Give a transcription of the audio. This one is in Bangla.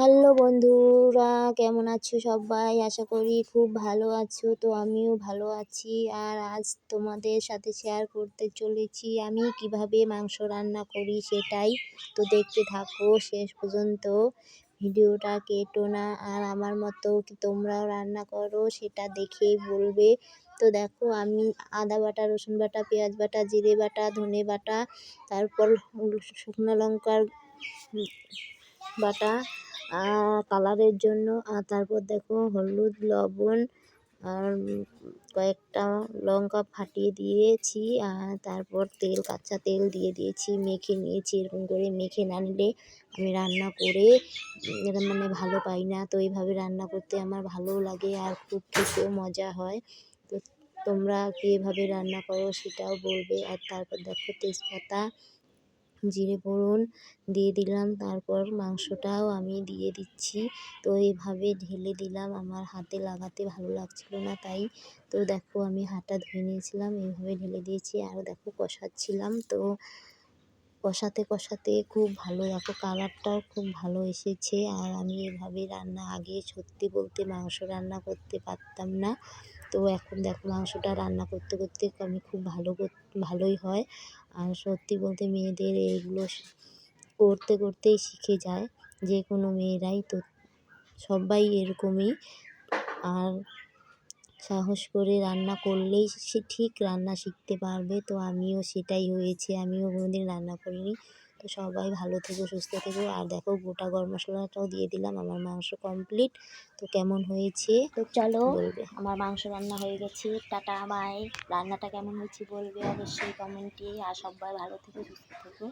হ্যালো বন্ধুরা, কেমন আছো সবাই? আশা করি খুব ভালো আছো। তো আমিও ভালো আছি। আর আজ তোমাদের সাথে শেয়ার করতে চলেছি আমি কিভাবে মাংস রান্না করি সেটাই। তো দেখতে থাকো শেষ পর্যন্ত, ভিডিওটা কেটো না। আর আমার মতো তোমরাও রান্না করো সেটা দেখেই বলবে। তো দেখো, আমি আদা বাটা, রসুন বাটা, পেঁয়াজ বাটা, জিরে বাটা, ধনে বাটা, তারপর শুকনো লঙ্কার বাটা কালারের জন্য, আর তারপর দেখো হলুদ, লবণ আর কয়েকটা লঙ্কা ফাটিয়ে দিয়েছি। আর তারপর কাঁচা তেল দিয়ে দিয়েছি, মেখে নিয়েছি। এরকম করে মেখে না নিলে আমি রান্না করে এরকম ভালো পাই না। তো এইভাবে রান্না করতে আমার ভালোও লাগে আর খুব খেতেও মজা হয়। তো তোমরা কীভাবে রান্না করো সেটাও বলবে। আর তারপর দেখো তেজপাতা, জিরে ফোড়ন দিয়ে দিলাম। তারপর মাংসটাও আমি দিয়ে দিচ্ছি। তো এইভাবে ঢেলে দিলাম, আমার হাতে লাগাতে ভালো লাগছিল না তাই। তো দেখো, আমি হাতটা ধুয়ে নিয়েছিলাম, এইভাবে ঢেলে দিয়েছি। আর দেখো কষাচ্ছিলাম। তো কষাতে কষাতে খুব ভালো, দেখো কালারটাও খুব ভালো এসেছে। আর আমি এভাবে রান্না আগে সত্যি বলতে মাংস রান্না করতে পারতাম না। তো এখন দেখো মাংসটা রান্না করতে করতে আমি খুব ভালোই হয়। আর সত্যি বলতে মেয়েদের এইগুলো করতে করতেই শিখে যায়, যে কোনো মেয়েরাই। তো সবাই এরকমই। আর সাহস করে রান্না করলেই সে ঠিক রান্না শিখতে পারবে। তো আমিও সেটাই হয়েছে, আমিও কোনোদিন রান্না করিনি। তো সবাই ভালো থেকো, সুস্থ থেকো। আর দেখো গোটা গরম মশলাটাও দিয়ে দিলাম। আমার মাংস কমপ্লিট। তো কেমন হয়েছে তো চলো, বলবে। আমার মাংস রান্না হয়ে গেছে। Tata bye. রান্নাটা কেমন হয়েছে বলবে অবশ্যই কমেন্টে। আর সবাই ভালো থেকো, সুস্থ থেকো।